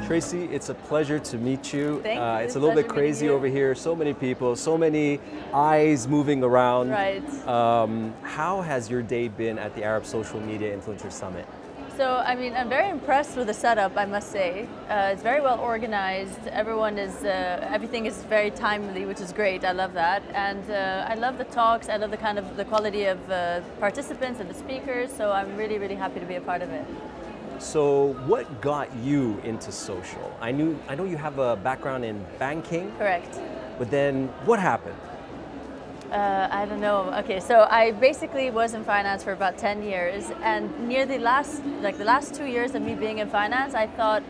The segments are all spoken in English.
Tracy, it's a pleasure to meet you. Thank you. It's a little bit crazy over here. So many people, so many eyes moving around. Right. How has your day been at the Arab Social Media Influencer Summit? So, I mean, I'm very impressed with the setup, I must say. It's very well organized. Everything is very timely, which is great. I love that. And I love the talks. I love the quality of participants and the speakers. So I'm really, really happy to be a part of it. So what got you into social? I know you have a background in banking. Correct. But then what happened? I don't know. Okay, so I basically was in finance for about 10 years, and near the last 2 years of me being in finance, I thought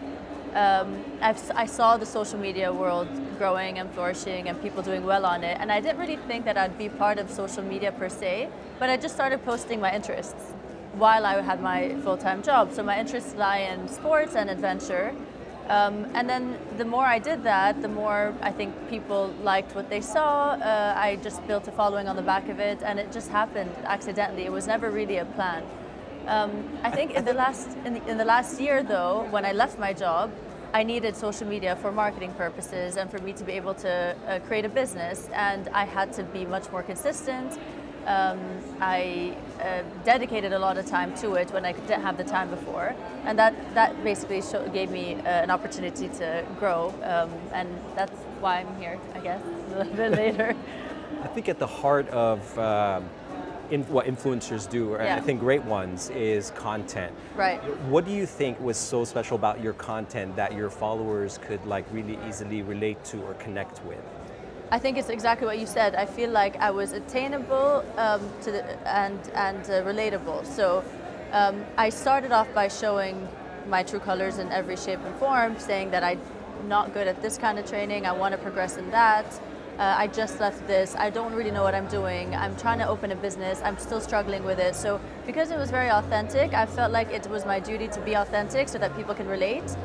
I saw the social media world growing and flourishing and people doing well on it, and I didn't really think that I'd be part of social media per se, but I just started posting my interests while I had my full-time job. So my interests lie in sports and adventure. And then the more I did that, the more I think people liked what they saw. I just built a following on the back of it, and it just happened accidentally. It was never really a plan. I think in the last year, though, when I left my job, I needed social media for marketing purposes and for me to be able to create a business, and I had to be much more consistent. I dedicated a lot of time to it when I didn't have the time before, and that basically gave me an opportunity to grow, and that's why I'm here, I guess, a little bit later. I think at the heart of what influencers do, or I think great ones, is content. Right. What do you think was so special about your content that your followers could really easily relate to or connect with? I think it's exactly what you said. I feel like I was attainable and relatable. So I started off by showing my true colors in every shape and form, saying that I'm not good at this kind of training, I want to progress in that. I just left this, I don't really know what I'm doing, I'm trying to open a business, I'm still struggling with it. So because it was very authentic, I felt like it was my duty to be authentic so that people can relate.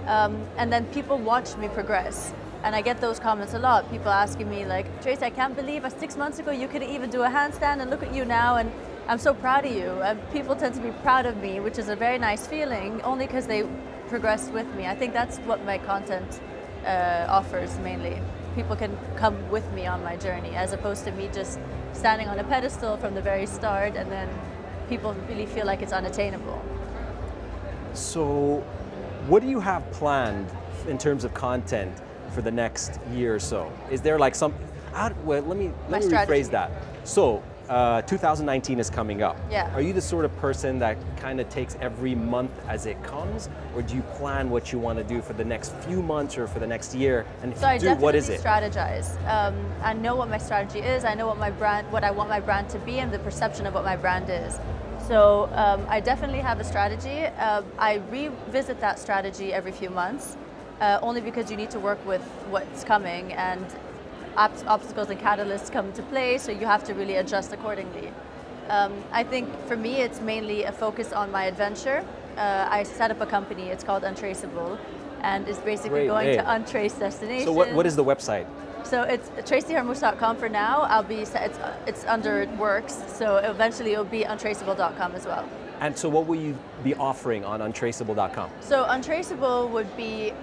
And then people watched me progress. And I get those comments a lot. People asking me like, Tracy, I can't believe 6 months ago you couldn't even do a handstand, and look at you now, and I'm so proud of you. And people tend to be proud of me, which is a very nice feeling, only because they progressed with me. I think that's what my content offers mainly. People can come with me on my journey, as opposed to me just standing on a pedestal from the very start, and then people really feel like it's unattainable. So what do you have planned in terms of content for the next year or so? Is there let me rephrase that. So 2019 is coming up. Yeah. Are you the sort of person that kind of takes every month as it comes, or do you plan what you want to do for the next few months or for the next year? And if you do, what is it? So I definitely strategize. I know what my strategy is. I know what I want my brand to be, and the perception of what my brand is. So I definitely have a strategy. I revisit that strategy every few months. Only because you need to work with what's coming, and obstacles and catalysts come into play, so you have to really adjust accordingly. I think for me it's mainly a focus on my adventure. I set up a company, it's called Untraceable, and it's basically going to untrace destinations. So what is the website? So it's tracyharmoosh.com for now. It's under works, so eventually it'll be untraceable.com as well. And so what will you be offering on untraceable.com? So Untraceable would be...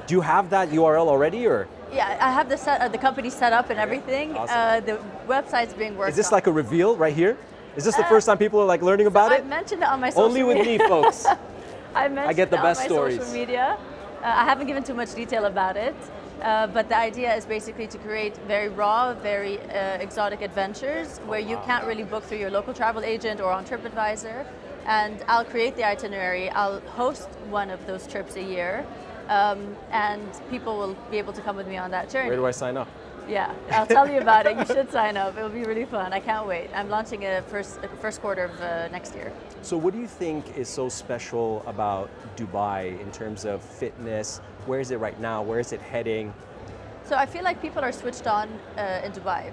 do you have that URL already, or? Yeah, I have the company set up and everything. Awesome. The website's being worked on. Is this like a reveal right here? Is this the first time people are learning about it? I've mentioned it on my social media. Only with me, folks. I get the best stories. Social media. I haven't given too much detail about it. But the idea is basically to create very raw, very exotic adventures where you can't really book through your local travel agent or on TripAdvisor. And I'll create the itinerary. I'll host one of those trips a year, and people will be able to come with me on that journey. Where do I sign up? Yeah, I'll tell you about it. You should sign up. It'll be really fun. I can't wait. I'm launching a first quarter of next year. So what do you think is so special about Dubai in terms of fitness? Where is it right now? Where is it heading? So I feel like people are switched on in Dubai.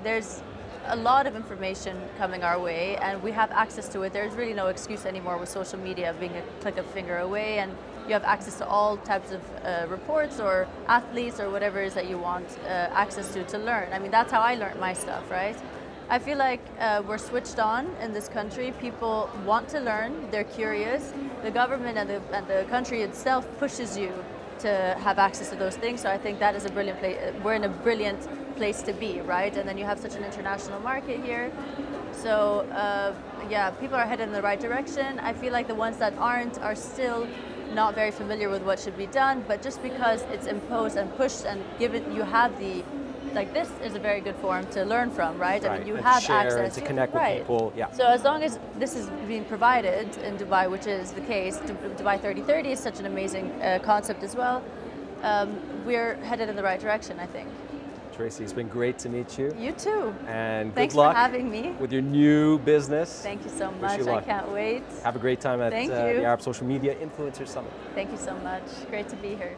There's a lot of information coming our way, and we have access to it. There's really no excuse anymore with social media being a click of a finger away, and you have access to all types of reports or athletes or whatever it is that you want access to learn. I mean, that's how I learned my stuff, right? I feel like we're switched on in this country. People want to learn, they're curious. The government and the country itself pushes you to have access to those things. So I think that is a brilliant place. We're in a brilliant place to be, right? And then you have such an international market here. So yeah, people are headed in the right direction. I feel like the ones that aren't are still not very familiar with what should be done, but just because it's imposed and pushed and given, you have the, like this is a very good forum to learn from, right? I mean, you and have to share access. and to connect with people, yeah. So as long as this is being provided in Dubai, which is the case, Dubai 3030 is such an amazing concept as well, we're headed in the right direction, I think. Tracy, it's been great to meet you. You too. And thanks good luck for having me with your new business. Thank you so Wish much. you luck. I can't wait. Have a great time at Thank the you. Arab Social Media Influencer Summit. Thank you so much. Great to be here.